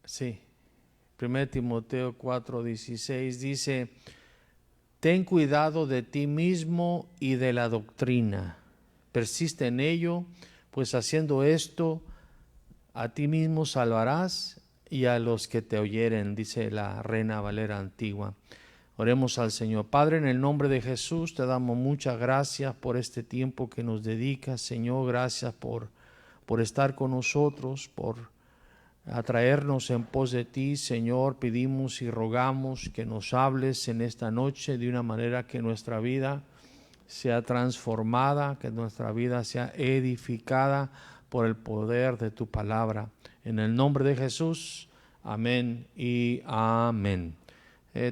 Sí, 1 Timoteo 4:16 dice: ten cuidado de ti mismo y de la doctrina. Persiste en ello, pues haciendo esto, a ti mismo salvarás y a los que te oyeren, dice la Reina Valera antigua. Oremos al Señor. Padre, en el nombre de Jesús, te damos muchas gracias por este tiempo que nos dedicas, Señor. Gracias por estar con nosotros, por atraernos en pos de ti, Señor. Pedimos y rogamos que nos hables en esta noche de una manera que nuestra vida sea transformada, que nuestra vida sea edificada por el poder de tu palabra. En el nombre de Jesús, amén y amén.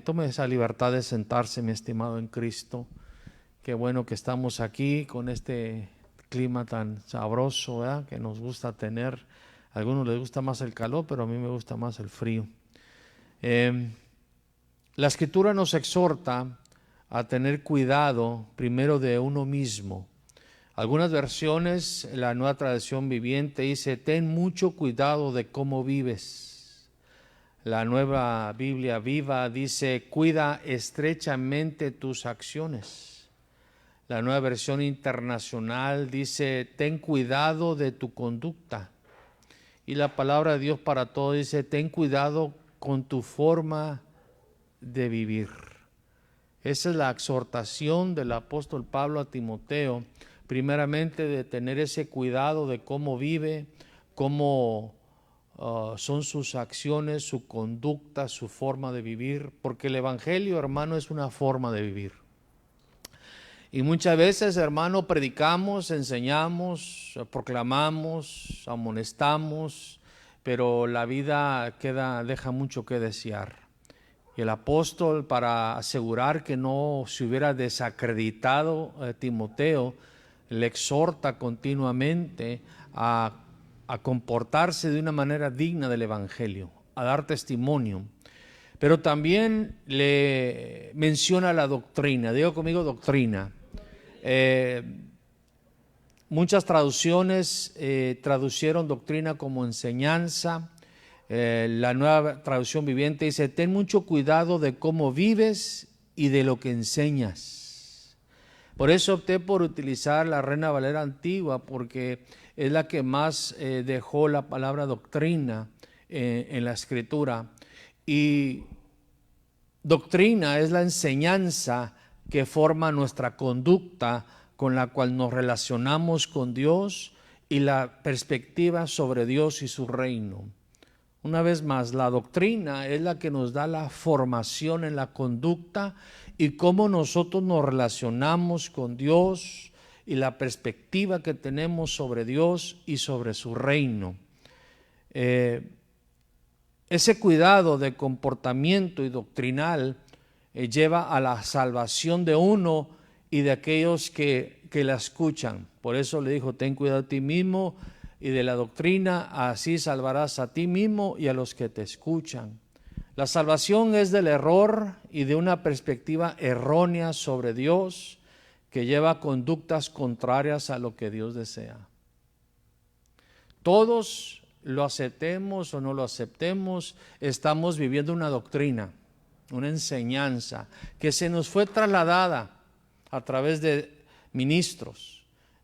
Tome esa libertad de sentarse, mi estimado en Cristo. Qué bueno que estamos aquí con este clima tan sabroso, ¿verdad?, que nos gusta tener. A algunos les gusta más el calor, pero a mí me gusta más el frío. La Escritura nos exhorta a tener cuidado primero de uno mismo. Algunas versiones, la Nueva Traducción Viviente dice: ten mucho cuidado de cómo vives. La Nueva Biblia Viva dice: cuida estrechamente tus acciones. La Nueva Versión Internacional dice: ten cuidado de tu conducta. Y la Palabra de Dios para Todos dice: ten cuidado con tu forma de vivir. Esa es la exhortación del apóstol Pablo a Timoteo, primeramente de tener ese cuidado de cómo vive, cómo son sus acciones, su conducta, su forma de vivir, porque el Evangelio, hermano, es una forma de vivir. Y muchas veces, hermano, predicamos, enseñamos, proclamamos, amonestamos, pero la vida deja mucho que desear. Y el apóstol, para asegurar que no se hubiera desacreditado Timoteo, le exhorta continuamente a comportarse de una manera digna del Evangelio, a dar testimonio. Pero también le menciona la doctrina. Digo conmigo, doctrina. Muchas traducciones traducieron doctrina como enseñanza. La Nueva Traducción Viviente dice: ten mucho cuidado de cómo vives y de lo que enseñas. Por eso opté por utilizar la Reina Valera antigua, porque es la que más dejó la palabra doctrina en la Escritura. Y doctrina es la enseñanza que forma nuestra conducta, con la cual nos relacionamos con Dios, y la perspectiva sobre Dios y su reino. Una vez más, la doctrina es la que nos da la formación en la conducta y cómo nosotros nos relacionamos con Dios y la perspectiva que tenemos sobre Dios y sobre su reino. Ese cuidado de comportamiento y doctrinal lleva a la salvación de uno y de aquellos que la escuchan. Por eso le dijo: ten cuidado de ti mismo y de la doctrina, así salvarás a ti mismo y a los que te escuchan. La salvación es del error y de una perspectiva errónea sobre Dios, que lleva a conductas contrarias a lo que Dios desea. Todos, lo aceptemos o no lo aceptemos, estamos viviendo una doctrina, una enseñanza que se nos fue trasladada a través de ministros.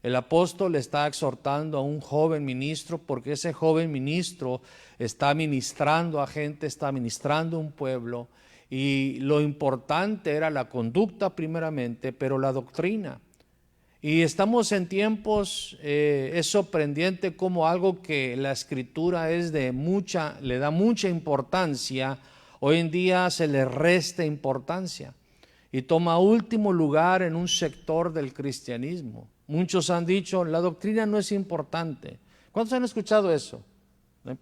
El apóstol está exhortando a un joven ministro, porque ese joven ministro está ministrando a gente, está ministrando a un pueblo, y lo importante era la conducta primeramente, pero la doctrina. Y estamos en tiempos, es sorprendente como algo que la Escritura le da mucha importancia, hoy en día se le resta importancia y toma último lugar en un sector del cristianismo. Muchos han dicho: la doctrina no es importante. ¿Cuántos han escuchado eso?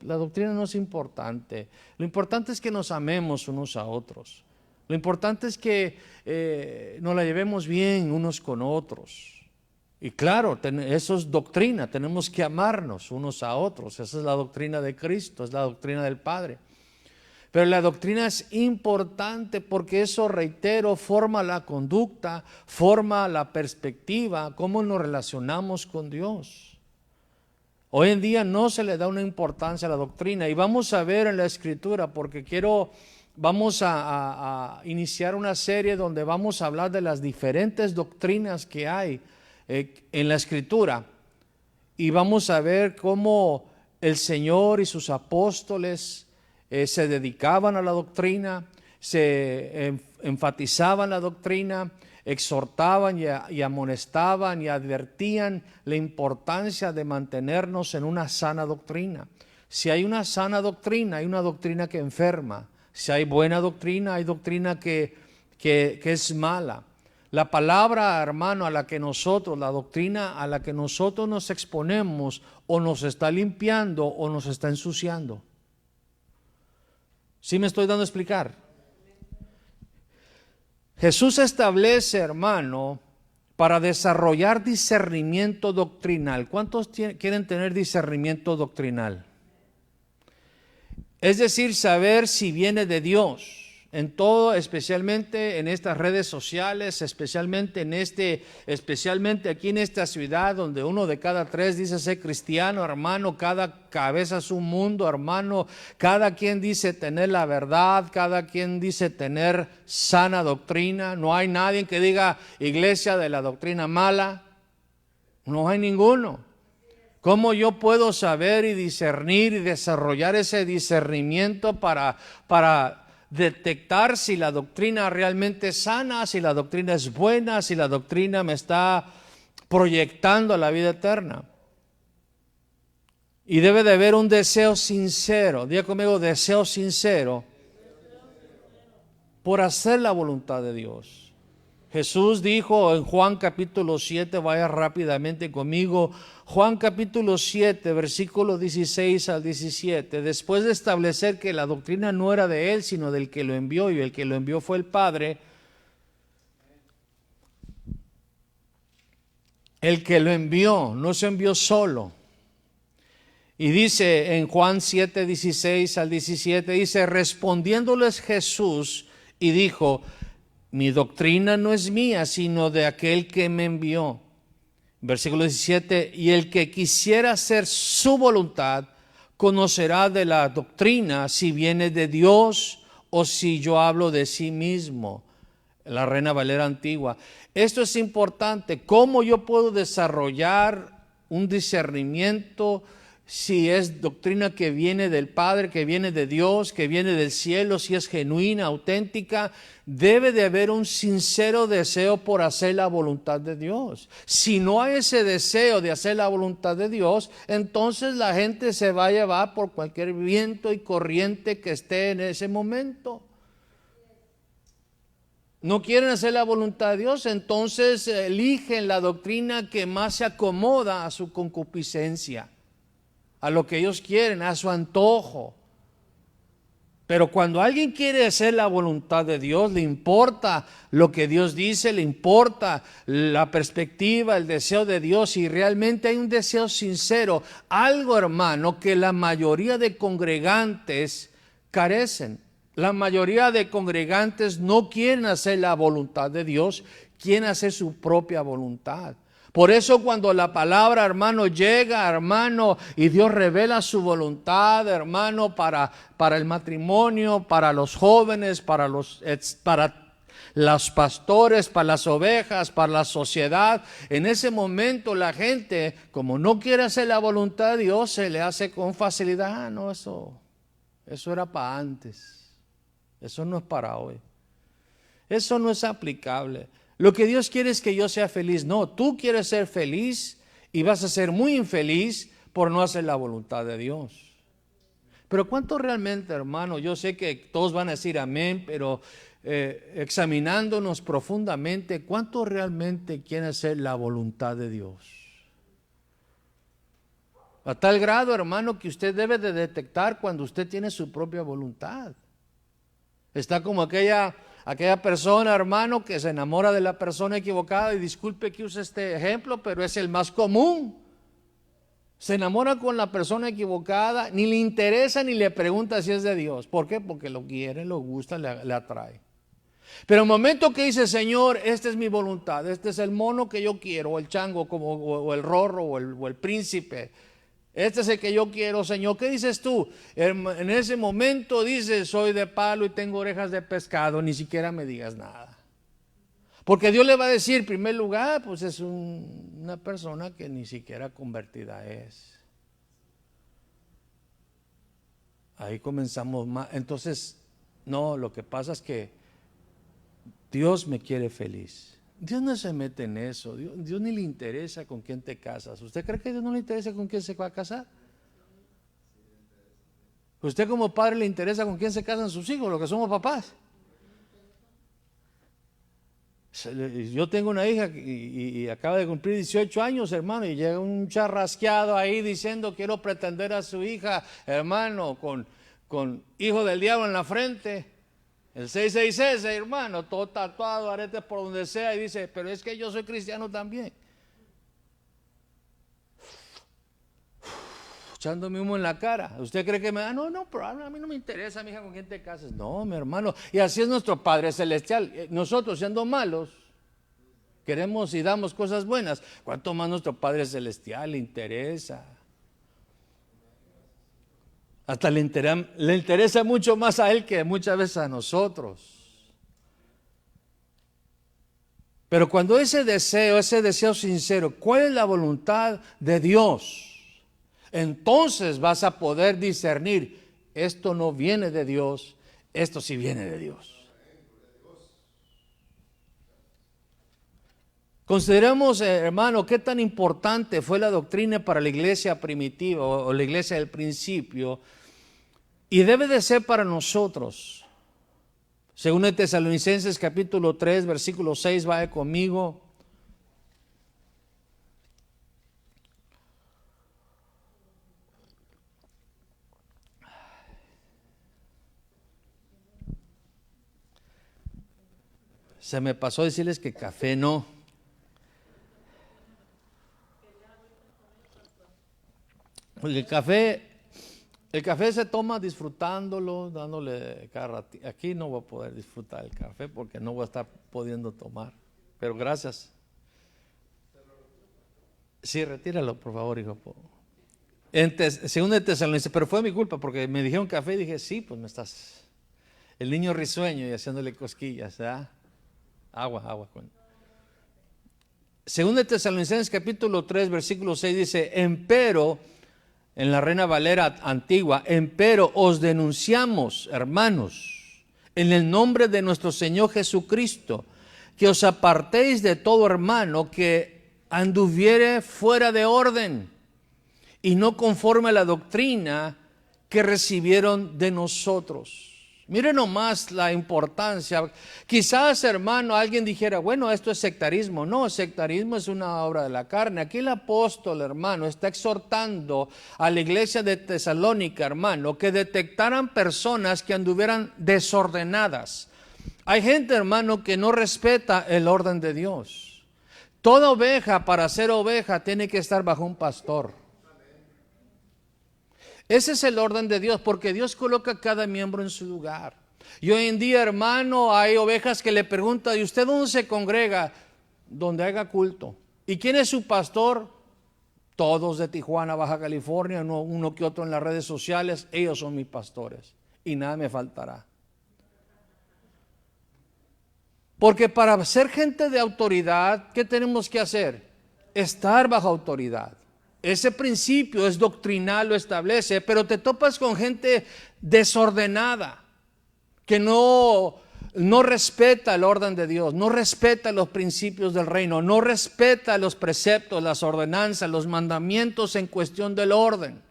La doctrina no es importante. Lo importante es que nos amemos unos a otros. Lo importante es que nos la llevemos bien unos con otros. Y claro, eso es doctrina, tenemos que amarnos unos a otros. Esa es la doctrina de Cristo, es la doctrina del Padre. Pero la doctrina es importante porque eso, reitero, forma la conducta, forma la perspectiva, cómo nos relacionamos con Dios. Hoy en día no se le da una importancia a la doctrina, y vamos a ver en la Escritura, porque vamos a iniciar una serie donde vamos a hablar de las diferentes doctrinas que hay en la Escritura, y vamos a ver cómo el Señor y sus apóstoles se dedicaban a la doctrina, se enfatizaban la doctrina, exhortaban y amonestaban y advertían la importancia de mantenernos en una sana doctrina. Si hay una sana doctrina, hay una doctrina que enferma. Si hay buena doctrina, hay doctrina que es mala. La palabra, hermano, la doctrina a la que nosotros nos exponemos, o nos está limpiando o nos está ensuciando. ¿Sí me estoy dando a explicar? Jesús establece, hermano, para desarrollar discernimiento doctrinal. ¿Cuántos quieren tener discernimiento doctrinal? Es decir, saber si viene de Dios. En todo, especialmente en estas redes sociales, especialmente aquí en esta ciudad, donde 1 de cada 3 dice ser cristiano, hermano. Cada cabeza es un mundo, hermano. Cada quien dice tener la verdad, cada quien dice tener sana doctrina. No hay nadie que diga iglesia de la doctrina mala. No hay ninguno. ¿Cómo yo puedo saber y discernir y desarrollar ese discernimiento para detectar si la doctrina realmente es sana, si la doctrina es buena, si la doctrina me está proyectando a la vida eterna? Y debe de haber un deseo sincero, diga conmigo, deseo sincero, por hacer la voluntad de Dios. Jesús dijo en Juan capítulo 7, vaya rápidamente conmigo, Juan capítulo 7, versículo 16 al 17, después de establecer que la doctrina no era de Él, sino del que lo envió, y el que lo envió fue el Padre. El que lo envió, no se envió solo. Y dice en Juan 7, 16 al 17, dice, respondiéndoles Jesús y dijo, mi doctrina no es mía, sino de aquel que me envió. Versículo 17, y el que quisiera hacer su voluntad, conocerá de la doctrina si viene de Dios o si yo hablo de sí mismo. La Reina Valera antigua. Esto es importante. ¿Cómo yo puedo desarrollar un discernimiento si es doctrina que viene del Padre, que viene de Dios, que viene del cielo, si es genuina, auténtica? Debe de haber un sincero deseo por hacer la voluntad de Dios. Si no hay ese deseo de hacer la voluntad de Dios, entonces la gente se va a llevar por cualquier viento y corriente que esté en ese momento. No quieren hacer la voluntad de Dios, entonces eligen la doctrina que más se acomoda a su concupiscencia, a lo que ellos quieren, a su antojo. Pero cuando alguien quiere hacer la voluntad de Dios, le importa lo que Dios dice, le importa la perspectiva, el deseo de Dios, y realmente hay un deseo sincero, algo, hermano, que la mayoría de congregantes carecen. La mayoría de congregantes no quieren hacer la voluntad de Dios, quieren hacer su propia voluntad. Por eso cuando la palabra, hermano, llega, hermano, y Dios revela su voluntad, hermano, para el matrimonio, para los jóvenes, para los pastores, para las ovejas, para la sociedad, en ese momento la gente, como no quiere hacer la voluntad de Dios, se le hace con facilidad. No, eso era para antes, eso no es para hoy, eso no es aplicable. Lo que Dios quiere es que yo sea feliz. No, tú quieres ser feliz y vas a ser muy infeliz por no hacer la voluntad de Dios. Pero ¿cuánto realmente, hermano? Yo sé que todos van a decir amén, pero examinándonos profundamente, ¿cuánto realmente quieren hacer la voluntad de Dios? A tal grado, hermano, que usted debe de detectar cuando usted tiene su propia voluntad. Está como aquella persona, hermano, que se enamora de la persona equivocada, y disculpe que use este ejemplo, pero es el más común. Se enamora con la persona equivocada, ni le interesa ni le pregunta si es de Dios. ¿Por qué? Porque lo quiere, lo gusta, le atrae. Pero el momento que dice, Señor, esta es mi voluntad, este es el mono que yo quiero, o el chango, o el rorro, o el príncipe, Este es el que yo quiero, Señor. ¿Qué dices tú? En ese momento dices, soy de palo y tengo orejas de pescado, ni siquiera me digas nada. Porque Dios le va a decir, en primer lugar, pues es una persona que ni siquiera convertida es. Ahí comenzamos más. Entonces, no, lo que pasa es que Dios me quiere feliz. Dios no se mete en eso. Dios ni le interesa con quién te casas. ¿Usted cree que a Dios no le interesa con quién se va a casar? ¿Usted como padre le interesa con quién se casan sus hijos, los que somos papás? Yo tengo una hija y acaba de cumplir 18 años, hermano, y llega un charrasqueado ahí diciendo quiero pretender a su hija, hermano, con hijo del diablo en la frente. El 666, hermano, todo tatuado, aretes por donde sea, y dice, pero es que yo soy cristiano también. Echándome humo en la cara. ¿Usted cree que me da? No, pero a mí no me interesa, mija, con quién te casas. No, mi hermano. Y así es nuestro Padre Celestial. Nosotros, siendo malos, queremos y damos cosas buenas. ¿Cuánto más nuestro Padre Celestial le interesa? Hasta le interesa mucho más a Él que muchas veces a nosotros. Pero cuando ese deseo sincero, ¿cuál es la voluntad de Dios? Entonces vas a poder discernir, esto no viene de Dios, esto sí viene de Dios. Consideremos, hermano, qué tan importante fue la doctrina para la iglesia primitiva o la iglesia del principio, y debe de ser para nosotros. Según de Tesalonicenses capítulo 3, versículo 6, vaya conmigo. Se me pasó decirles que café no. El café se toma disfrutándolo, dándole cada ratito. Aquí no voy a poder disfrutar el café porque no voy a estar pudiendo tomar. Pero gracias. Sí, retíralo, por favor, hijo. Según de Tesalonicenses, pero fue mi culpa porque me dijeron café y dije, sí, pues me estás. El niño risueño y haciéndole cosquillas, ¿verdad? Agua. Según de Tesalonicenses capítulo 3, versículo 6 dice, empero, en la Reina Valera antigua, empero os denunciamos, hermanos, en el nombre de nuestro Señor Jesucristo, que os apartéis de todo hermano que anduviere fuera de orden y no conforme a la doctrina que recibieron de nosotros. Miren nomás la importancia. Quizás, hermano, alguien dijera, bueno, esto es sectarismo. No, sectarismo es una obra de la carne. Aquí el apóstol, hermano, está exhortando a la iglesia de Tesalónica, hermano, que detectaran personas que anduvieran desordenadas. Hay gente, hermano, que no respeta el orden de Dios. Toda oveja, para ser oveja, tiene que estar bajo un pastor. Ese es el orden de Dios, porque Dios coloca a cada miembro en su lugar. Y hoy en día, hermano, hay ovejas que le preguntan, ¿y usted dónde se congrega? Donde haga culto. ¿Y quién es su pastor? Todos de Tijuana, Baja California, uno que otro en las redes sociales, ellos son mis pastores. Y nada me faltará. Porque para ser gente de autoridad, ¿qué tenemos que hacer? Estar bajo autoridad. Ese principio es doctrinal, lo establece, pero te topas con gente desordenada, que no respeta el orden de Dios, no respeta los principios del reino, no respeta los preceptos, las ordenanzas, los mandamientos en cuestión del orden.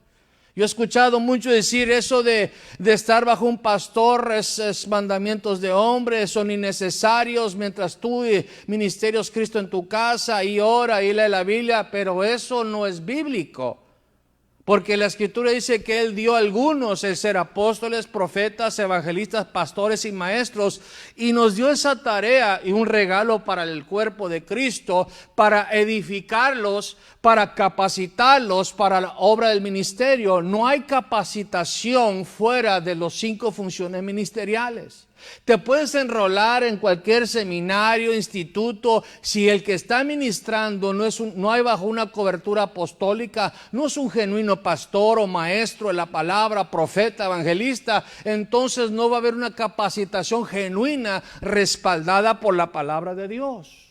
Yo he escuchado mucho decir eso de estar bajo un pastor, es mandamientos de hombres, son innecesarios mientras tú ministerios Cristo en tu casa y ora y lee la Biblia, pero eso no es bíblico. Porque la Escritura dice que Él dio a algunos el ser apóstoles, profetas, evangelistas, pastores y maestros, y nos dio esa tarea y un regalo para el cuerpo de Cristo, para edificarlos, para capacitarlos para la obra del ministerio. No hay capacitación fuera de los 5 funciones ministeriales. Te puedes enrolar en cualquier seminario, instituto, si el que está ministrando no hay bajo una cobertura apostólica, no es un genuino pastor o maestro de la palabra, profeta, evangelista, entonces no va a haber una capacitación genuina respaldada por la palabra de Dios.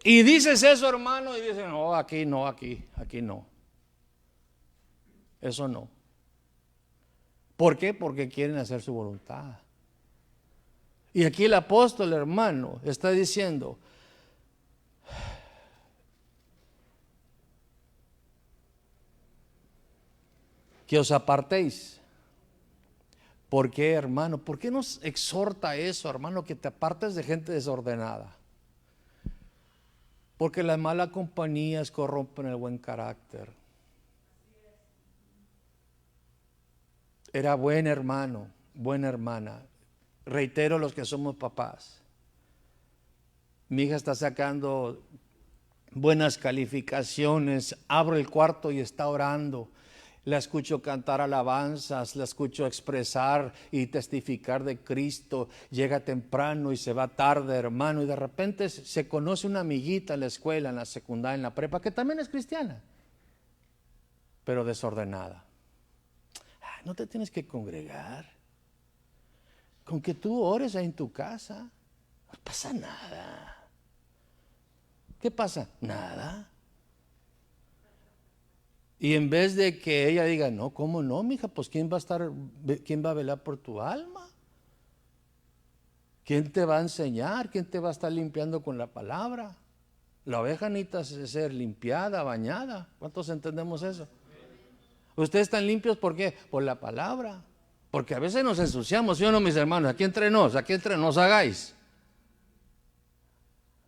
Y dices eso, hermano, y dicen, no, aquí no. Eso no. ¿Por qué? Porque quieren hacer su voluntad. Y aquí el apóstol, hermano, está diciendo, que os apartéis. ¿Por qué, hermano? ¿Por qué nos exhorta eso, hermano, que te apartes de gente desordenada? Porque las malas compañías corrompen el buen carácter. Era buen hermano, buena hermana. Reitero los que somos papás. Mi hija está sacando buenas calificaciones. Abro el cuarto y está orando. La escucho cantar alabanzas, la escucho expresar y testificar de Cristo. Llega temprano y se va tarde, hermano. Y de repente se conoce una amiguita en la escuela, en la secundaria, en la prepa, que también es cristiana, pero desordenada. No te tienes que congregar. Con que tú ores ahí en tu casa, no pasa nada. ¿Qué pasa? Nada. Y en vez de que ella diga, no, ¿cómo no, mija? Pues ¿quién va a velar por tu alma? ¿Quién te va a enseñar? ¿Quién te va a estar limpiando con la palabra? La oveja necesita ser limpiada, bañada. ¿Cuántos entendemos eso? Ustedes están limpios, ¿por qué? Por la palabra. Porque a veces nos ensuciamos, ¿sí o no, mis hermanos? Aquí entre nos hagáis.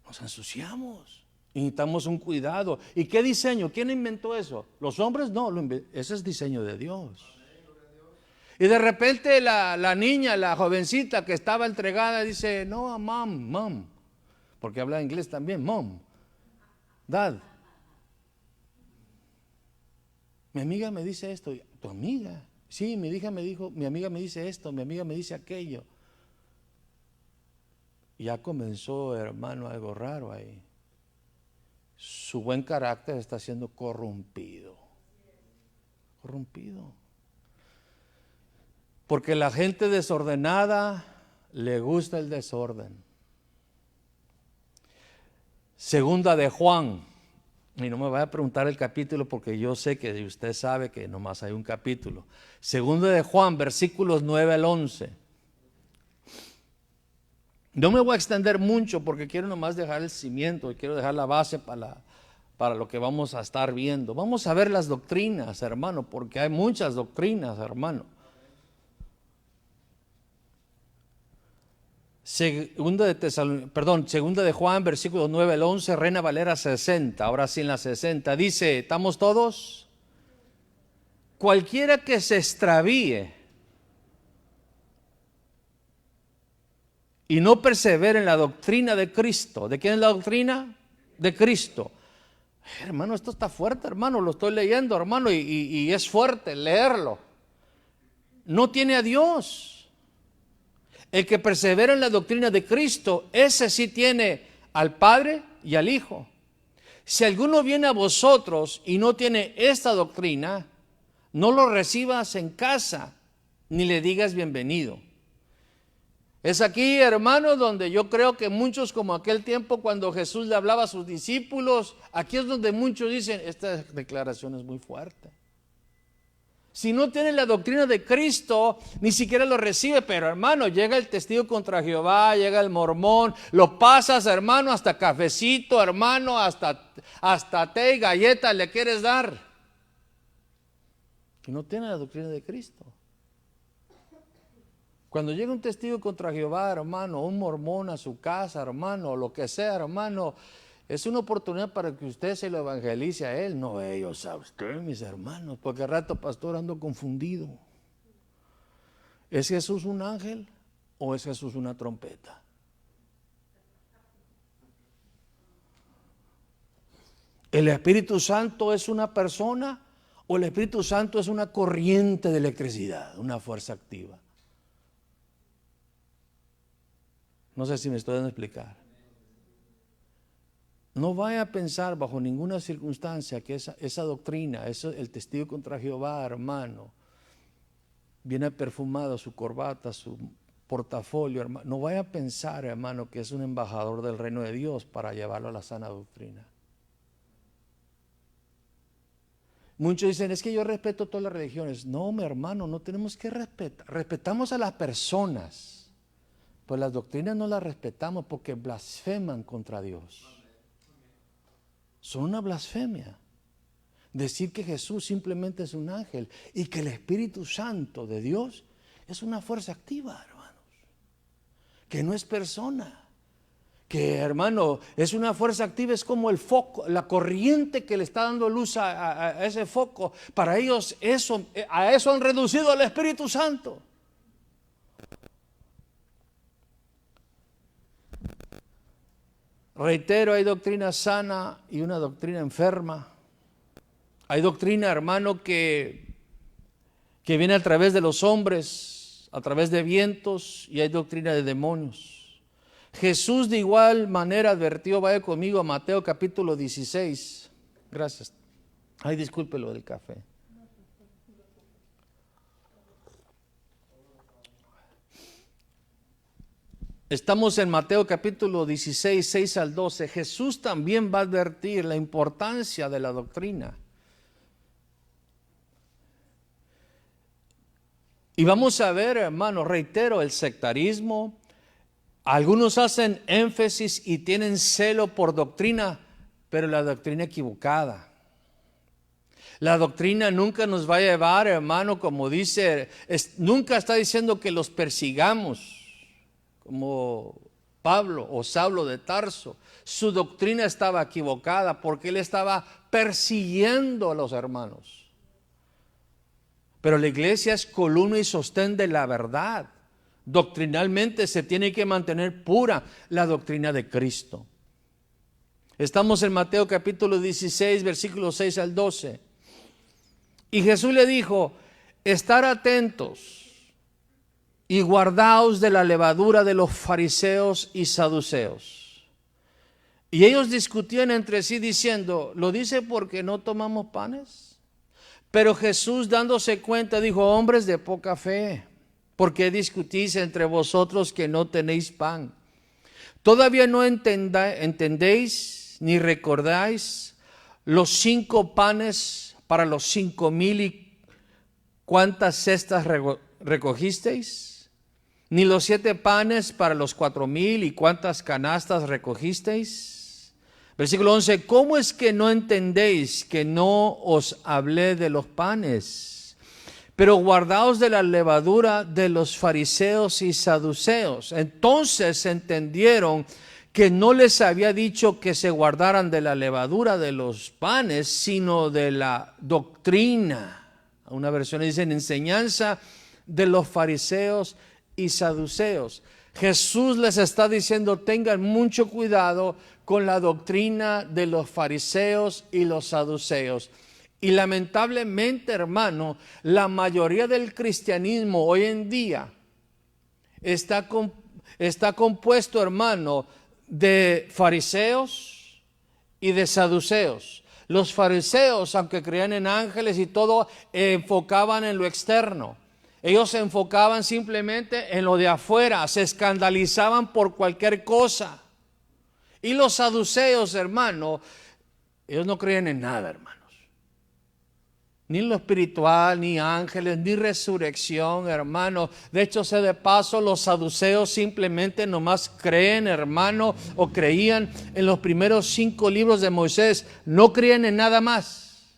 Nos ensuciamos. Y necesitamos un cuidado. ¿Y qué diseño? ¿Quién inventó eso? ¿Los hombres? No, ese es diseño de Dios. Y de repente la niña, la jovencita que estaba entregada dice, no, mom, porque habla inglés también, mom, dad. Mi amiga me dice esto. ¿Tu amiga? Sí, mi amiga me dice esto, mi amiga me dice aquello. Ya comenzó, hermano, algo raro ahí. Su buen carácter está siendo corrompido. Porque la gente desordenada le gusta el desorden. Segunda de Juan. Y no me vaya a preguntar el capítulo porque yo sé que usted sabe que nomás hay un capítulo. Segunda de Juan, versículos 9 al 11. No me voy a extender mucho porque quiero nomás dejar el cimiento, quiero dejar la base para lo que vamos a estar viendo. Vamos a ver las doctrinas, hermano, porque hay muchas doctrinas, hermano. Segunda de Juan, versículos 9 al 11, Reina Valera 60, ahora sí en la 60, dice, ¿estamos todos? Cualquiera que se extravíe y no persevere en la doctrina de Cristo. ¿De quién es la doctrina? De Cristo. Hermano, esto está fuerte, hermano, lo estoy leyendo, hermano, y es fuerte leerlo. No tiene a Dios. El que persevera en la doctrina de Cristo, ese sí tiene al Padre y al Hijo. Si alguno viene a vosotros y no tiene esta doctrina, no lo recibas en casa, ni le digas bienvenido. Es aquí, hermanos, donde yo creo que muchos, como aquel tiempo cuando Jesús le hablaba a sus discípulos, aquí es donde muchos dicen, esta declaración es muy fuerte. Si no tiene la doctrina de Cristo, ni siquiera lo recibe. Pero hermano, llega el testigo contra Jehová, llega el mormón, lo pasas, hermano, hasta cafecito, hermano, hasta té y galleta le quieres dar. Y no tiene la doctrina de Cristo. Cuando llega un testigo contra Jehová, hermano, un mormón a su casa, hermano, lo que sea, hermano, es una oportunidad para que usted se lo evangelice a él, no ellos a usted, mis hermanos, porque al rato, pastor, ando confundido. ¿Es Jesús un ángel o es Jesús una trompeta? ¿El Espíritu Santo es una persona ¿O el Espíritu Santo es una corriente de electricidad, una fuerza activa? No sé si me estoy dando a explicar. No vaya a pensar bajo ninguna circunstancia que esa doctrina, el testigo contra Jehová, hermano, viene perfumado su corbata, su portafolio, hermano. No vaya a pensar, hermano, que es un embajador del reino de Dios para llevarlo a la sana doctrina. Muchos dicen, es que yo respeto todas las religiones. No, mi hermano, no tenemos que respetar. Respetamos a las personas, pues las doctrinas no las respetamos porque blasfeman contra Dios. Son una blasfemia. Decir que Jesús simplemente es un ángel y que el Espíritu Santo de Dios es una fuerza activa, hermanos. Que no es persona. Que, hermano, es una fuerza activa, es como el foco, la corriente que le está dando luz a ese foco. Para ellos a eso han reducido al Espíritu Santo. Reitero, hay doctrina sana y una doctrina enferma. Hay doctrina, hermano, que viene a través de los hombres, a través de vientos, y hay doctrina de demonios. Jesús de igual manera advirtió, vaya conmigo a Mateo capítulo 16. Gracias. Ay, disculpe lo del café. Estamos en Mateo capítulo 16, 6 al 12. Jesús también va a advertir la importancia de la doctrina. Y vamos a ver, hermano, reitero, el sectarismo. Algunos hacen énfasis y tienen celo por doctrina, pero la doctrina equivocada. La doctrina nunca nos va a llevar, hermano, como dice, nunca está diciendo que los persigamos, como Pablo o Saulo de Tarso. Su doctrina estaba equivocada porque él estaba persiguiendo a los hermanos. Pero la iglesia es columna y sostén de la verdad. Doctrinalmente se tiene que mantener pura la doctrina de Cristo. Estamos en Mateo capítulo 16, versículos 6 al 12. Y Jesús le dijo, estar atentos y guardaos de la levadura de los fariseos y saduceos. Y ellos discutían entre sí diciendo, ¿lo dice porque no tomamos panes? Pero Jesús, dándose cuenta, dijo, hombres de poca fe, ¿por qué discutís entre vosotros que no tenéis pan? ¿Todavía no entendéis ni recordáis los 5 panes para los 5,000 y cuántas cestas recogisteis? ¿Ni los 7 panes para los 4,000 y cuántas canastas recogisteis? Versículo 11, ¿cómo es que no entendéis que no os hablé de los panes? Pero guardaos de la levadura de los fariseos y saduceos. Entonces entendieron que no les había dicho que se guardaran de la levadura de los panes, sino de la doctrina. Una versión dice enseñanza de los fariseos y saduceos. Jesús les está diciendo, tengan mucho cuidado con la doctrina de los fariseos y los saduceos. Y lamentablemente, hermano, la mayoría del cristianismo hoy en día está compuesto, hermano, de fariseos y de saduceos. Los fariseos, aunque creían en ángeles y todo, enfocaban en lo externo. Ellos se enfocaban simplemente en lo de afuera, se escandalizaban por cualquier cosa. Y los saduceos, hermano, ellos no creían en nada, hermanos. Ni en lo espiritual, ni ángeles, ni resurrección, hermano. De hecho, sé de paso, los saduceos simplemente nomás creen, hermano, o creían en los primeros 5 libros de Moisés. No creían en nada más.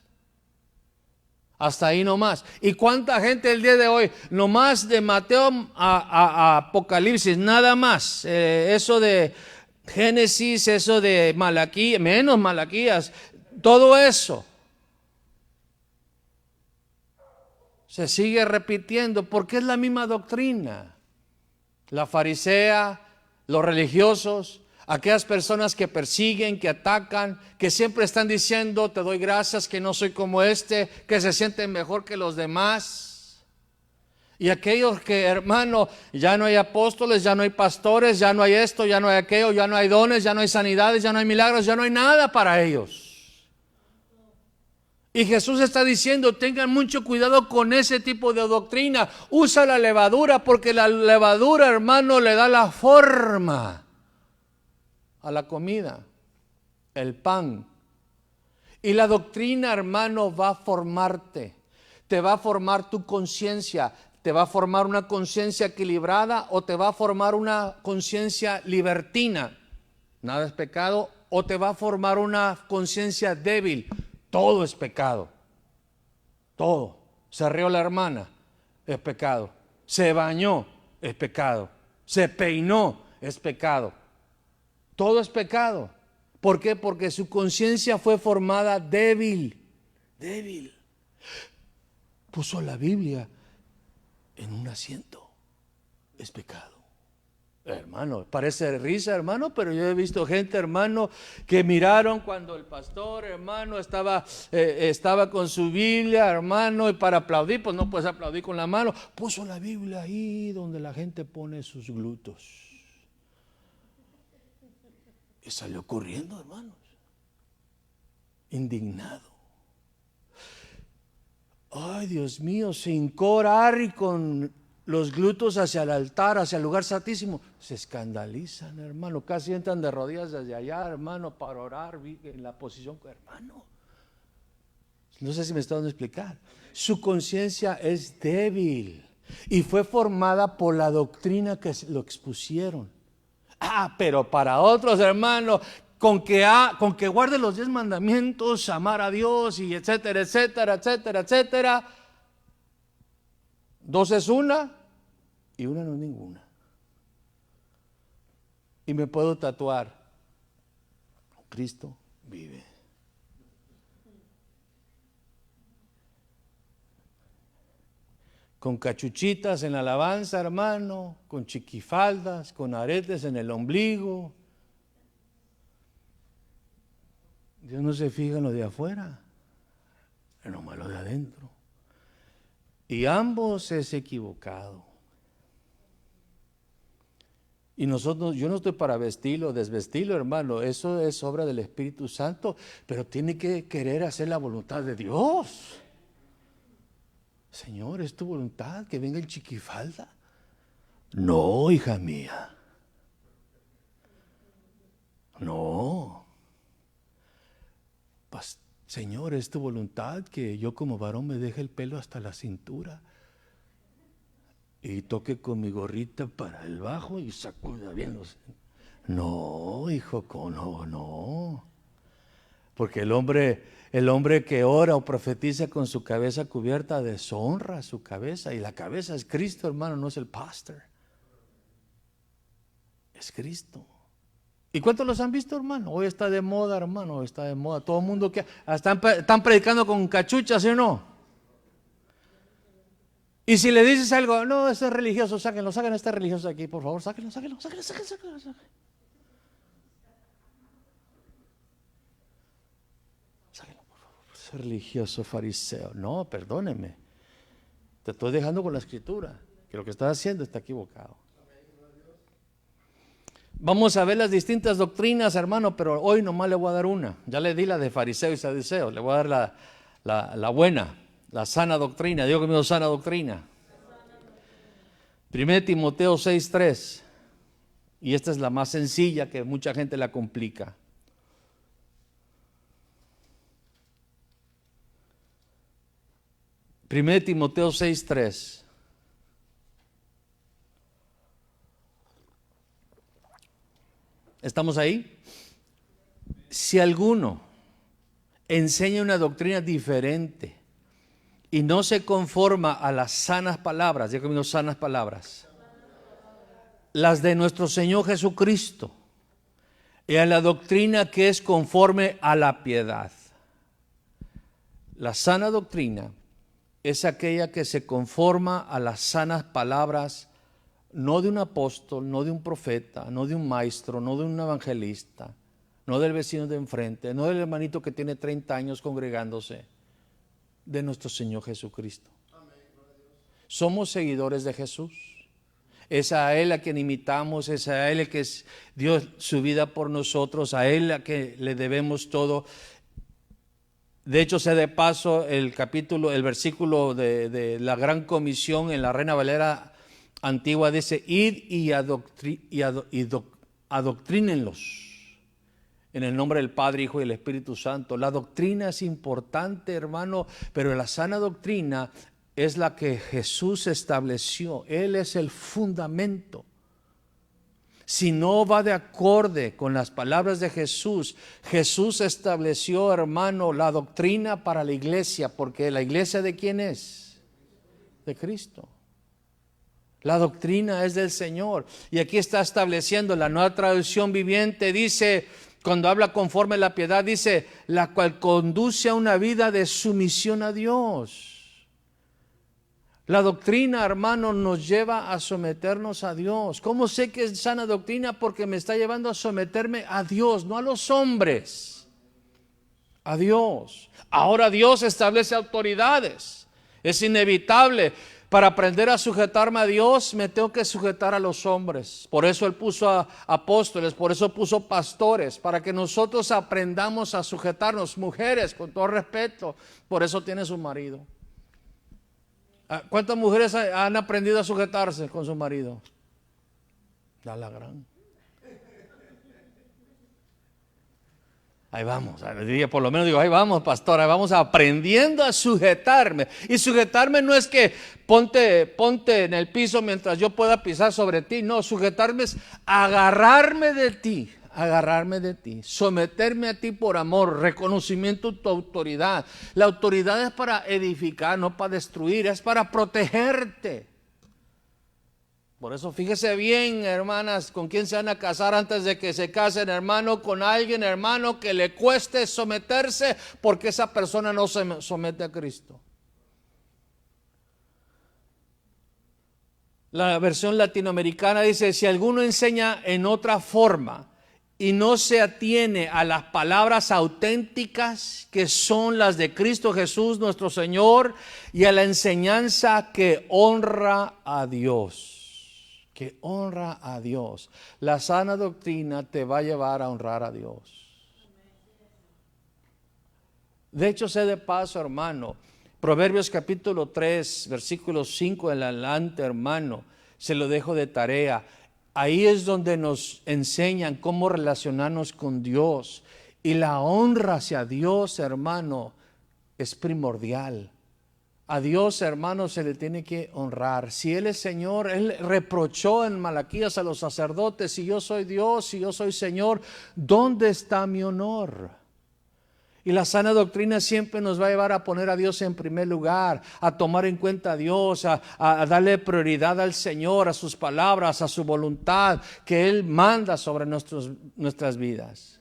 Hasta ahí nomás. ¿Y cuánta gente el día de hoy? Nomás de Mateo a Apocalipsis, nada más. Eso de Génesis, eso de Malaquías, menos Malaquías, todo eso. Se sigue repitiendo porque es la misma doctrina. La farisea, los religiosos, Aquellas personas que persiguen, que atacan, que siempre están diciendo, te doy gracias que no soy como este, que se sienten mejor que los demás. Y aquellos que, hermano, ya no hay apóstoles, ya no hay pastores, ya no hay esto, ya no hay aquello, ya no hay dones, ya no hay sanidades, ya no hay milagros, ya no hay nada para ellos. Y Jesús está diciendo, tengan mucho cuidado con ese tipo de doctrina. Usa la levadura, porque la levadura, hermano, le da la forma a la comida, el pan. Y la doctrina, hermano, va a formarte. Te va a formar tu conciencia. Te va a formar una conciencia equilibrada o te va a formar una conciencia libertina. Nada es pecado. O te va a formar una conciencia débil. Todo es pecado. Todo. Se rió la hermana, es pecado. Se bañó, es pecado. Se peinó, es pecado. Todo es pecado. ¿Por qué? Porque su conciencia fue formada débil. Débil. Puso la Biblia en un asiento. Es pecado. Hermano, parece risa, hermano, pero yo he visto gente, hermano, que miraron cuando el pastor, hermano, estaba con su Biblia, hermano, y para aplaudir, pues no puedes aplaudir con la mano, puso la Biblia ahí donde la gente pone sus glúteos. Y salió corriendo, hermanos, indignado. Ay, Dios mío, se hincó a orar y con los glúteos hacia el altar, hacia el lugar santísimo. Se escandalizan, hermano, casi entran de rodillas desde allá, hermano, para orar en la posición, hermano. No sé si me está dando a explicar. Su conciencia es débil y fue formada por la doctrina que lo expusieron. Pero para otros, hermanos, con que guarde los 10 mandamientos, amar a Dios y etcétera, etcétera, etcétera, etcétera. 2 es una y una no es ninguna. Y me puedo tatuar, Cristo vive. Con cachuchitas en la alabanza, hermano, con chiquifaldas, con aretes en el ombligo. Dios no se fija en lo de afuera, en lo malo de adentro. Y ambos es equivocado. Y nosotros, yo no estoy para vestirlo o desvestirlo, hermano, eso es obra del Espíritu Santo, pero tiene que querer hacer la voluntad de Dios. Señor, ¿es tu voluntad que venga el chiquifalda? No, hija mía. No. Señor, ¿es tu voluntad que yo como varón me deje el pelo hasta la cintura? Y toque con mi gorrita para el bajo y sacuda bien los... No, hijo, no. Porque el hombre que ora o profetiza con su cabeza cubierta deshonra su cabeza. Y la cabeza es Cristo, hermano, no es el pastor. Es Cristo. ¿Y cuántos los han visto, hermano? Hoy está de moda, hermano, hoy está de moda. Todo el mundo que están predicando con cachuchas, ¿sí o no? Y si le dices algo, no, ese es religioso, saquen a este religioso de aquí, por favor, sáquenlo. Sáquenlo, por favor, ese religioso fariseo. No, perdóneme. Te estoy dejando con la escritura, que lo que estás haciendo está equivocado. Vamos a ver las distintas doctrinas, hermano, pero hoy nomás le voy a dar una. Ya le di la de fariseo y saduceo, le voy a dar la buena, la sana doctrina. Digo conmigo, sana doctrina. 1 Timoteo 6:3. Y esta es la más sencilla, que mucha gente la complica. Timoteo 6:3. ¿Estamos ahí? Si alguno enseña una doctrina diferente y no se conforma a las sanas palabras, digo conmigo, sanas palabras, las de nuestro Señor Jesucristo, y a la doctrina que es conforme a la piedad. La sana doctrina es aquella que se conforma a las sanas palabras no de un apóstol, no de un profeta, no de un maestro, no de un evangelista, no del vecino de enfrente, no del hermanito que tiene 30 años congregándose, de nuestro Señor Jesucristo. Somos seguidores de Jesús. Es a Él a quien imitamos, es a Él el que dio su vida por nosotros, a Él a que le debemos todo. De hecho, sea de paso, el versículo de la Gran Comisión en la Reina Valera Antigua dice: id y adoctrínenlos en el nombre del Padre, Hijo y el Espíritu Santo. La doctrina es importante, hermano, pero la sana doctrina es la que Jesús estableció. Él es el fundamento. Si no va de acorde con las palabras de Jesús, Jesús estableció, hermano, la doctrina para la iglesia, porque la iglesia, ¿de quién es? De Cristo. La doctrina es del Señor. Y aquí está estableciendo la Nueva Traducción Viviente, dice, cuando habla conforme a la piedad, dice, la cual conduce a una vida de sumisión a Dios. La doctrina, hermano, nos lleva a someternos a Dios. ¿Cómo sé que es sana doctrina? Porque me está llevando a someterme a Dios, no a los hombres, a Dios. Ahora Dios establece autoridades. Es inevitable. Para aprender a sujetarme a Dios, me tengo que sujetar a los hombres. Por eso Él puso a apóstoles, por eso puso pastores, para que nosotros aprendamos a sujetarnos. Mujeres, con todo respeto, por eso tiene su marido. ¿Cuántas mujeres han aprendido a sujetarse con su marido? Da la gran. Ahí vamos, por lo menos digo, ahí vamos, pastor, ahí vamos aprendiendo a sujetarme. Y sujetarme no es que ponte en el piso mientras yo pueda pisar sobre ti. No, sujetarme es agarrarme de ti, someterme a ti por amor, reconocimiento de tu autoridad. La autoridad es para edificar, no para destruir, es para protegerte. Por eso fíjese bien, hermanas, con quién se van a casar antes de que se casen, hermano, con alguien, hermano, que le cueste someterse, porque esa persona no se somete a Cristo. La versión latinoamericana dice: si alguno enseña en otra forma y no se atiene a las palabras auténticas que son las de Cristo Jesús nuestro Señor, y a la enseñanza que honra a Dios. Que honra a Dios. La sana doctrina te va a llevar a honrar a Dios. De hecho, sé de paso, hermano, Proverbios capítulo 3, versículo 5 en adelante, hermano, se lo dejo de tarea. Ahí es donde nos enseñan cómo relacionarnos con Dios. Y la honra hacia Dios, hermano, es primordial. A Dios, hermano, se le tiene que honrar. Si Él es Señor, Él reprochó en Malaquías a los sacerdotes: si yo soy Dios, si yo soy Señor, ¿dónde está mi honor? Y la sana doctrina siempre nos va a llevar a poner a Dios en primer lugar, a tomar en cuenta a Dios, a darle prioridad al Señor, a sus palabras, a su voluntad que Él manda sobre nuestras vidas.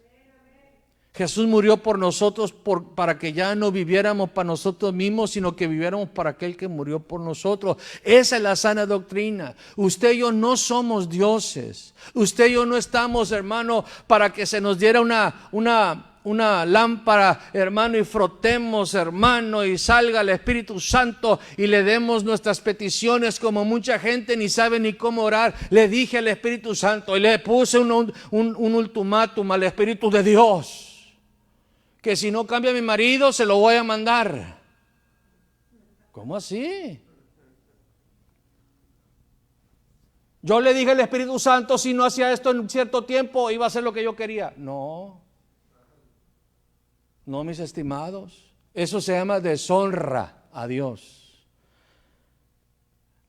Jesús murió por nosotros para que ya no viviéramos para nosotros mismos, sino que viviéramos para aquel que murió por nosotros. Esa es la sana doctrina. Usted y yo no somos dioses. Usted y yo no estamos, hermano, para que se nos diera una lámpara, hermano, y frotemos, hermano, y salga el Espíritu Santo y le demos nuestras peticiones, como mucha gente ni sabe ni cómo orar. Le dije al Espíritu Santo y le puse un ultimátum al Espíritu de Dios, que si no cambia mi marido se lo voy a mandar. ¿Cómo así? Yo le dije al Espíritu Santo: si no hacía esto en cierto tiempo, iba a hacer lo que yo quería. No, mis estimados, eso se llama deshonra a Dios.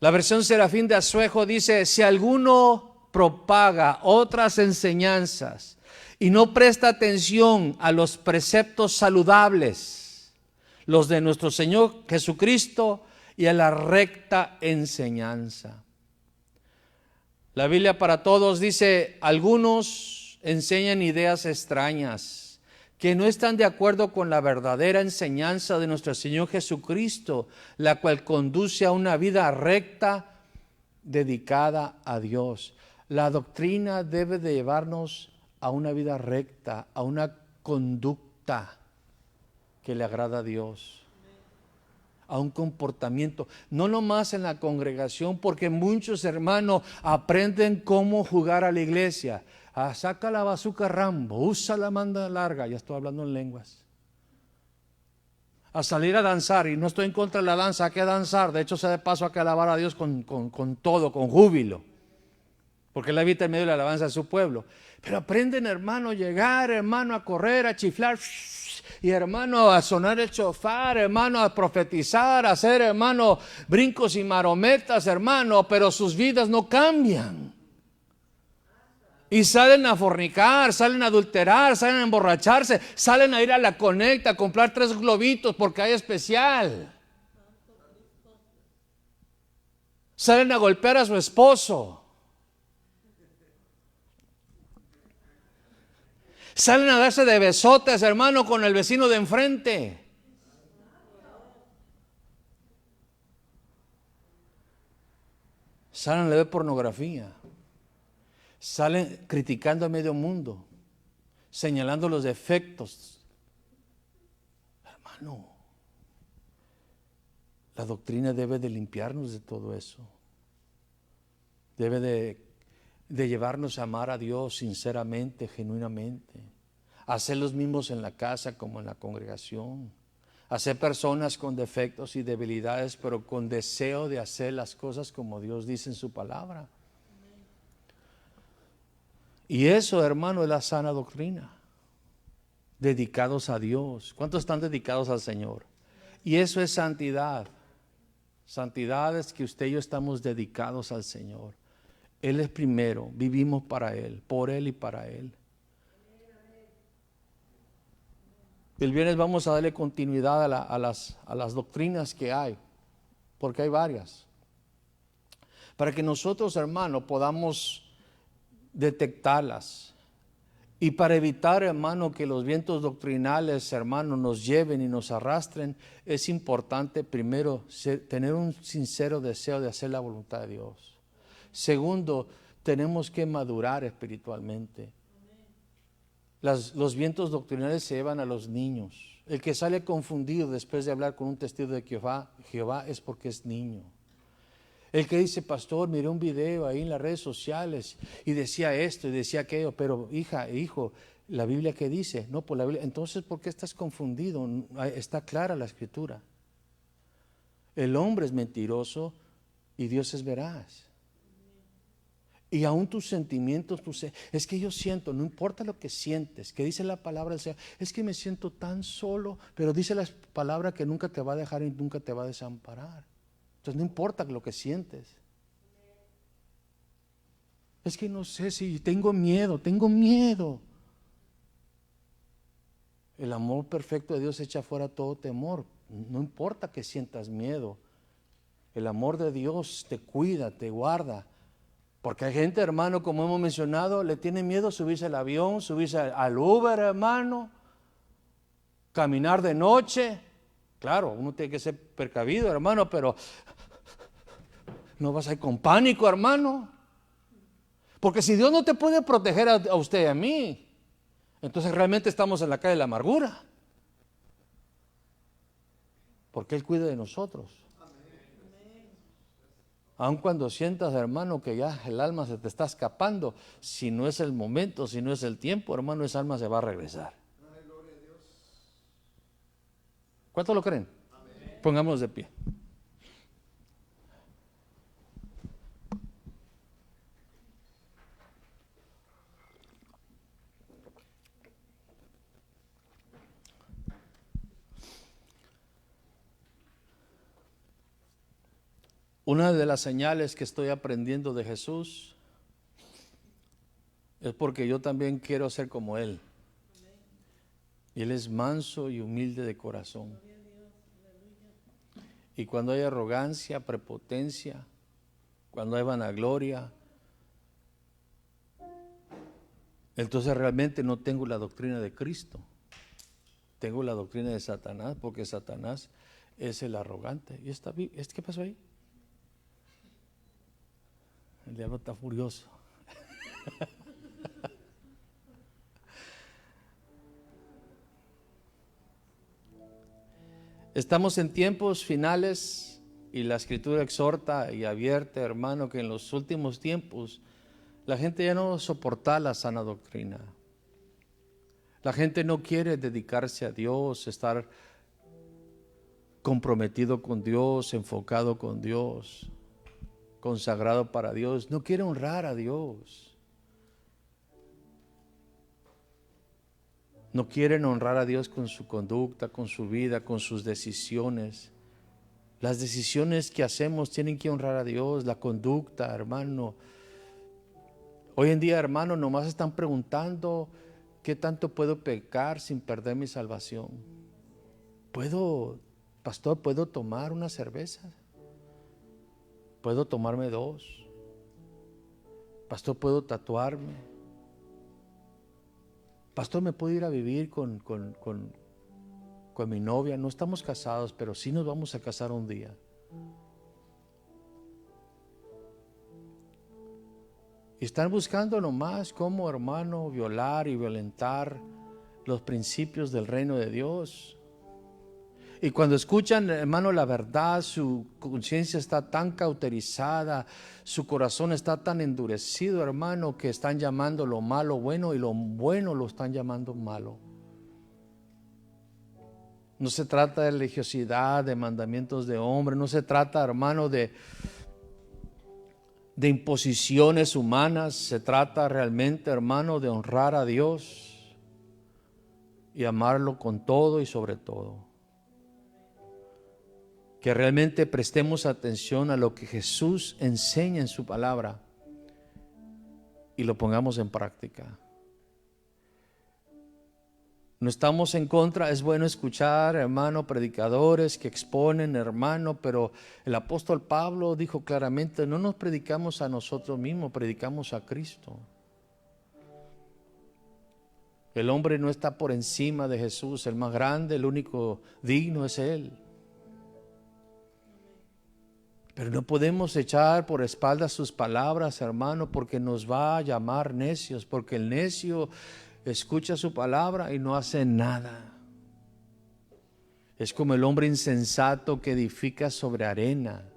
La versión Serafín de Asuejo dice: si alguno propaga otras enseñanzas y no presta atención a los preceptos saludables, los de nuestro Señor Jesucristo, y a la recta enseñanza. La Biblia para Todos dice: algunos enseñan ideas extrañas que no están de acuerdo con la verdadera enseñanza de nuestro Señor Jesucristo, la cual conduce a una vida recta dedicada a Dios. La doctrina debe de llevarnos a una vida recta, a una conducta que le agrada a Dios, a un comportamiento, no nomás en la congregación, porque muchos hermanos aprenden cómo jugar a la iglesia. Saca la bazuca Rambo, usa la manda larga, ya estoy hablando en lenguas. A salir a danzar, y no estoy en contra de la danza, hay que danzar, de hecho sea de paso hay que alabar a Dios con todo, con júbilo, porque Él habita en medio de la alabanza de su pueblo. Pero aprenden, hermano, llegar, hermano, a correr, a chiflar, y hermano, a sonar el chofar, hermano, a profetizar, a hacer, hermano, brincos y marometas, hermano, pero sus vidas no cambian. Y salen a fornicar, salen a adulterar, salen a emborracharse, salen a ir a la Conecta a comprar 3 globitos porque hay especial. Salen a golpear a su esposo. Salen a darse de besotes, hermano, con el vecino de enfrente. Salen a ver pornografía. Salen criticando a medio mundo, señalando los defectos. Hermano, la doctrina debe de limpiarnos de todo eso. Debe de llevarnos a amar a Dios sinceramente, genuinamente. A ser los mismos en la casa como en la congregación. A ser personas con defectos y debilidades, pero con deseo de hacer las cosas como Dios dice en su palabra. Y eso, hermano, es la sana doctrina. Dedicados a Dios. ¿Cuántos están dedicados al Señor? Y eso es santidad. Santidad es que usted y yo estamos dedicados al Señor. Él es primero, vivimos para Él, por Él y para Él. El viernes vamos a darle continuidad a las doctrinas que hay, porque hay varias. Para que nosotros, hermano, podamos detectarlas. Y para evitar, hermano, que los vientos doctrinales, hermano, nos lleven y nos arrastren, es importante primero tener un sincero deseo de hacer la voluntad de Dios. Segundo, tenemos que madurar espiritualmente. Los vientos doctrinales se llevan a los niños. El que sale confundido después de hablar con un testigo de Jehová es porque es niño. El que dice, pastor, miré un video ahí en las redes sociales y decía esto y decía aquello, pero hija, hijo, ¿la Biblia qué dice? No, por la Biblia. Entonces, ¿por qué estás confundido? Está clara la escritura. El hombre es mentiroso y Dios es veraz. Y aún tus sentimientos, es que yo siento, no importa lo que sientes, que dice la palabra del Señor, es que me siento tan solo, pero dice la palabra que nunca te va a dejar y nunca te va a desamparar. Entonces no importa lo que sientes. Es que no sé si tengo miedo. El amor perfecto de Dios echa fuera todo temor. No importa que sientas miedo. El amor de Dios te cuida, te guarda. Porque hay gente, hermano, como hemos mencionado, le tiene miedo subirse al avión, subirse al Uber, hermano, caminar de noche. Claro, uno tiene que ser precavido, hermano, pero no vas a ir con pánico, hermano. Porque si Dios no te puede proteger a usted y a mí, entonces realmente estamos en la calle de la amargura. Porque Él cuida de nosotros. Aun cuando sientas, hermano, que ya el alma se te está escapando, si no es el momento, si no es el tiempo, hermano, esa alma se va a regresar. ¿Cuántos lo creen? Pongámonos de pie. Una de las señales que estoy aprendiendo de Jesús es porque yo también quiero ser como Él. Y Él es manso y humilde de corazón. Y cuando hay arrogancia, prepotencia, cuando hay vanagloria, entonces realmente no tengo la doctrina de Cristo. Tengo la doctrina de Satanás, porque Satanás es el arrogante. ¿Y ¿qué pasó ahí? El diablo está furioso. Estamos en tiempos finales y la Escritura exhorta y advierte, hermano, que en los últimos tiempos la gente ya no soporta la sana doctrina. La gente no quiere dedicarse a Dios, estar comprometido con Dios, enfocado con Dios, consagrado para Dios. No quiere honrar a Dios. No quieren honrar a Dios con su conducta, con su vida, con sus decisiones. Las decisiones que hacemos tienen que honrar a Dios, la conducta, hermano. Hoy en día, hermano, nomás están preguntando qué tanto puedo pecar sin perder mi salvación. Pastor, ¿puedo tomar una cerveza? ¿Puedo tomarme 2? Pastor, ¿puedo tatuarme? Pastor, ¿me puedo ir a vivir con mi novia? No estamos casados, pero sí nos vamos a casar un día. Y están buscando nomás cómo, hermano, violar y violentar los principios del reino de Dios. Y cuando escuchan, hermano, la verdad, su conciencia está tan cauterizada, su corazón está tan endurecido, hermano, que están llamando lo malo bueno y lo bueno lo están llamando malo. No se trata de religiosidad, de mandamientos de hombre, no se trata, hermano, de imposiciones humanas, se trata realmente, hermano, de honrar a Dios y amarlo con todo y sobre todo. Que realmente prestemos atención a lo que Jesús enseña en su palabra y lo pongamos en práctica. No estamos en contra, es bueno escuchar, hermano, predicadores que exponen, hermano, pero el apóstol Pablo dijo claramente, no nos predicamos a nosotros mismos, predicamos a Cristo. El hombre no está por encima de Jesús, el más grande, el único digno es Él. Pero no podemos echar por espaldas sus palabras, hermano, porque nos va a llamar necios, porque el necio escucha su palabra y no hace nada. Es como el hombre insensato que edifica sobre arena.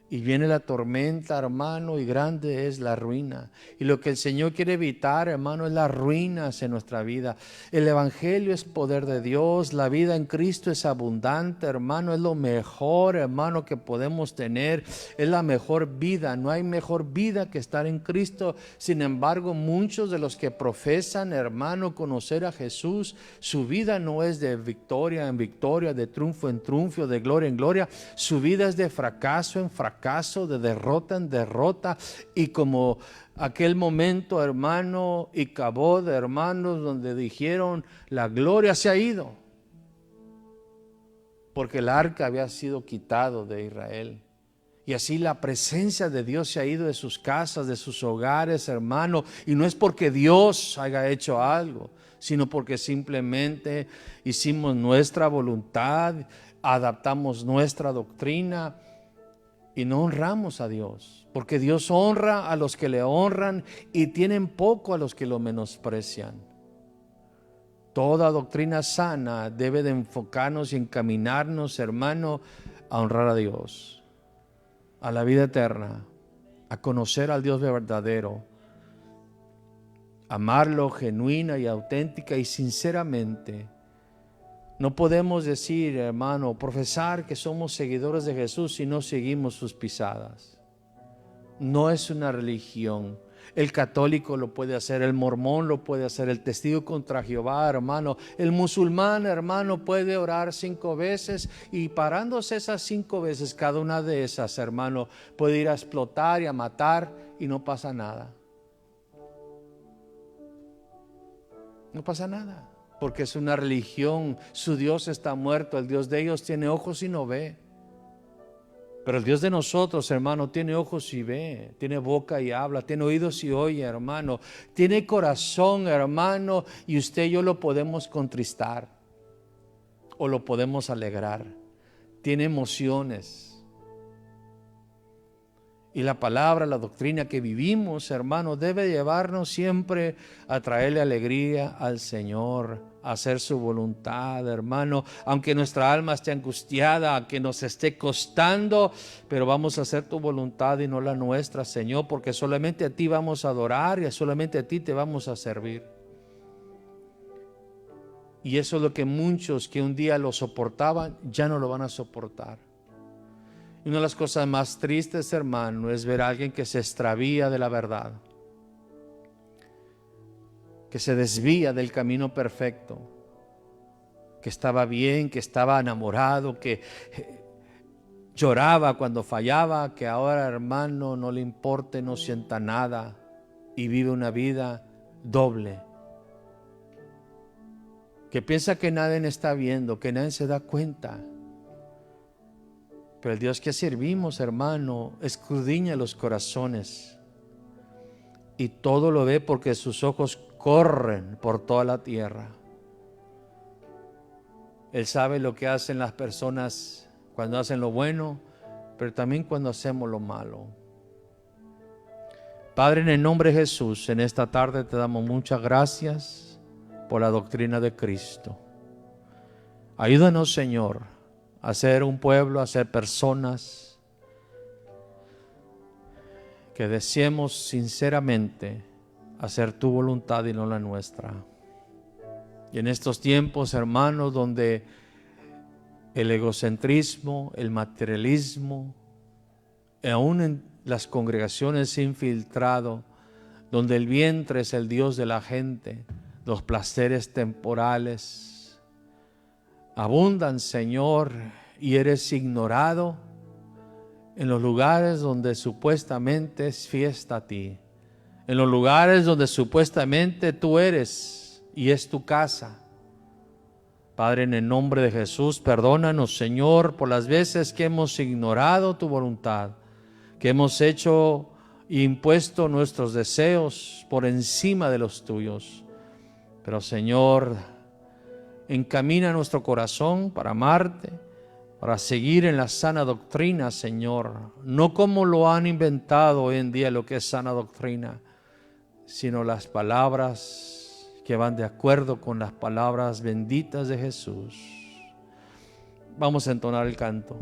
Y viene la tormenta, hermano, y grande es la ruina. Y lo que el Señor quiere evitar, hermano, es las ruinas en nuestra vida. El Evangelio es poder de Dios. La vida en Cristo es abundante, hermano. Es lo mejor, hermano, que podemos tener. Es la mejor vida. No hay mejor vida que estar en Cristo. Sin embargo, muchos de los que profesan, hermano, conocer a Jesús, su vida no es de victoria en victoria, de triunfo en triunfo, de gloria en gloria. Su vida es de fracaso en fracaso, de derrota en derrota, y como aquel momento, hermano, y acabó de hermanos donde dijeron la gloria se ha ido porque el arca había sido quitado de Israel. Y así la presencia de Dios se ha ido de sus casas, de sus hogares, hermano, y no es porque Dios haya hecho algo, sino porque simplemente hicimos nuestra voluntad, adaptamos nuestra doctrina y no honramos a Dios, porque Dios honra a los que le honran y tienen poco a los que lo menosprecian. Toda doctrina sana debe de enfocarnos y encaminarnos, hermano, a honrar a Dios, a la vida eterna, a conocer al Dios verdadero, amarlo genuina y auténtica y sinceramente. No podemos decir, hermano, profesar que somos seguidores de Jesús si no seguimos sus pisadas. No es una religión. El católico lo puede hacer, el mormón lo puede hacer, el testigo contra Jehová, hermano. El musulmán, hermano, puede orar 5 veces y parándose esas 5 veces, cada una de esas, hermano, puede ir a explotar y a matar y no pasa nada. No pasa nada. Porque es una religión, su Dios está muerto, el Dios de ellos tiene ojos y no ve. Pero el Dios de nosotros, hermano, tiene ojos y ve, tiene boca y habla, tiene oídos y oye, hermano, tiene corazón, hermano, y usted y yo lo podemos contristar o lo podemos alegrar. Tiene emociones. Y la palabra, la doctrina que vivimos, hermano, debe llevarnos siempre a traerle alegría al Señor, a hacer su voluntad, hermano. Aunque nuestra alma esté angustiada, aunque nos esté costando, pero vamos a hacer tu voluntad y no la nuestra, Señor, porque solamente a ti vamos a adorar y solamente a ti te vamos a servir. Y eso es lo que muchos que un día lo soportaban, ya no lo van a soportar. Y una de las cosas más tristes, hermano, es ver a alguien que se extravía de la verdad, que se desvía del camino perfecto, que estaba bien, que estaba enamorado, que lloraba cuando fallaba, que ahora, hermano, no le importe, no sienta nada y vive una vida doble. Que piensa que nadie está viendo, que nadie se da cuenta. Pero el Dios que servimos, hermano, escudriña los corazones y todo lo ve porque sus ojos corren por toda la tierra. Él sabe lo que hacen las personas cuando hacen lo bueno, pero también cuando hacemos lo malo. Padre, en el nombre de Jesús, en esta tarde te damos muchas gracias por la doctrina de Cristo. Ayúdanos, Señor, a ser un pueblo, a ser personas que deseemos sinceramente hacer tu voluntad y no la nuestra. Y en estos tiempos, hermanos, donde el egocentrismo, el materialismo, aún en las congregaciones se ha infiltrado, donde el vientre es el Dios de la gente, los placeres temporales abundan, Señor, y eres ignorado en los lugares donde supuestamente es fiesta a ti, en los lugares donde supuestamente tú eres y es tu casa. Padre, en el nombre de Jesús, perdónanos, Señor, por las veces que hemos ignorado tu voluntad, que hemos hecho e impuesto nuestros deseos por encima de los tuyos. Pero, Señor, encamina nuestro corazón para amarte, para seguir en la sana doctrina, Señor. No como lo han inventado hoy en día lo que es sana doctrina, sino las palabras que van de acuerdo con las palabras benditas de Jesús. Vamos a entonar el canto.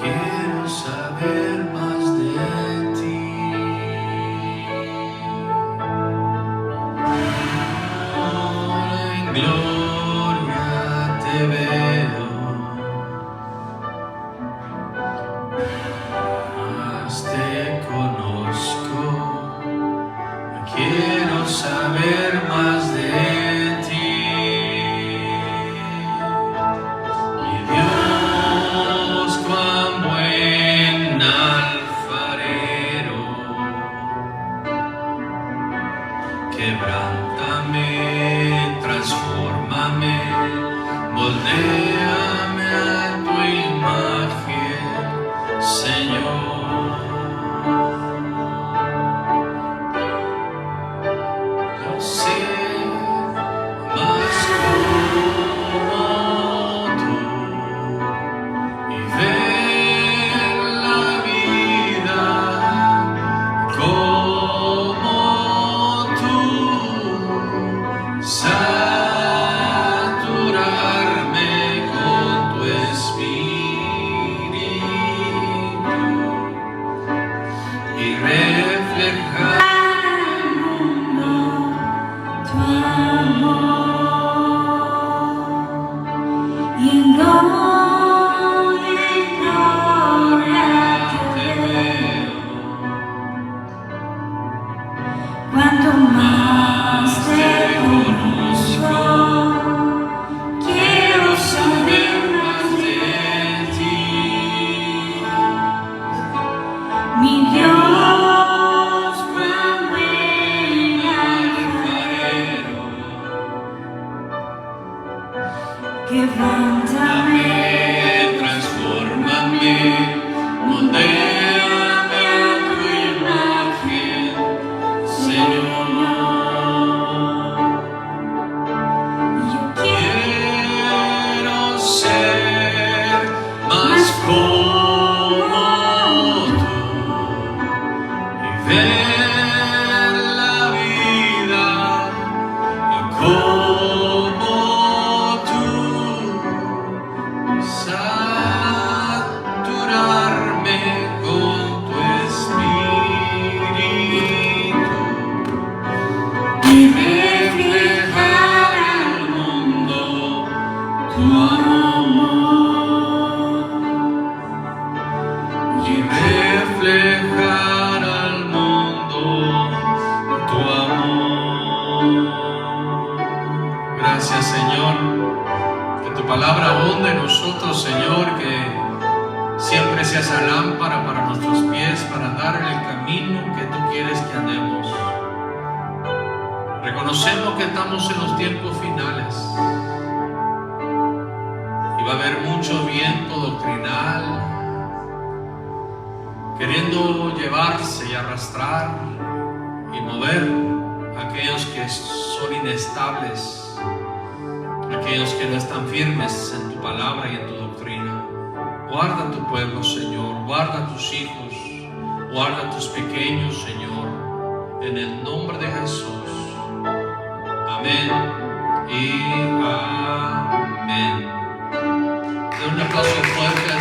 Quiero saber más de ti. Ahora en gloria te veo, más te conozco. Quiero saber más de ti. Mi Dios, cuán bueno saturarme con tu espíritu y reflejar al mundo tu amor, y reflejar al mundo tu amor. Gracias, Señor, que tu palabra abunde en nosotros, Señor, que siempre sea esa lámpara para nuestros pies, para andar en el camino que tú quieres que andemos. Reconocemos que estamos en los tiempos finales y va a haber mucho viento doctrinal queriendo llevarse y arrastrar y mover a aquellos que son inestables, aquellos que no están firmes en tu palabra y en tu doctrina. Guarda tu pueblo, Señor, guarda tus hijos, guarda tus pequeños, Señor, en el nombre de Jesús. Amén y amén.